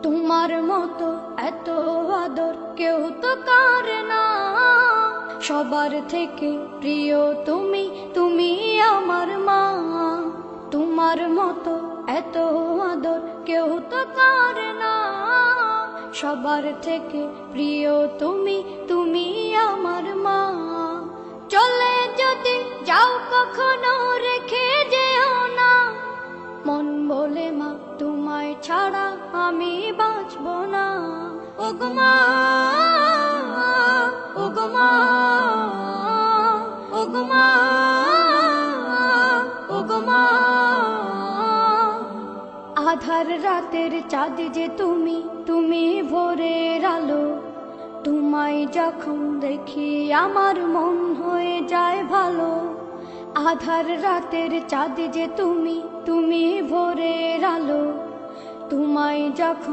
তোমার মতো এত আদর কেউ তো করে না। সবার থেকে প্রিয় তুমি, তুমি আমার মা। তোমার মতো এত আদর কেউ তো করে না। সবার থেকে প্রিয় তুমি, তুমি আমার মা। চলে যদি যাও কখনো রেখে যেও না, মন বলে মা তোমায় ছাড়া আমি বাঁচব না। ওগো মা, ওগো মা, ওগো মা, ওগো মা। আধার রাতের চাঁদ যে তুমি, তুমি ভোরের আলো। তোমায় যখন দেখি আমার মন হয়ে যায় ভালো। আধার রাতের চাঁদ যে তুমি, তুমি ভোরের আলো। তোমায় যখন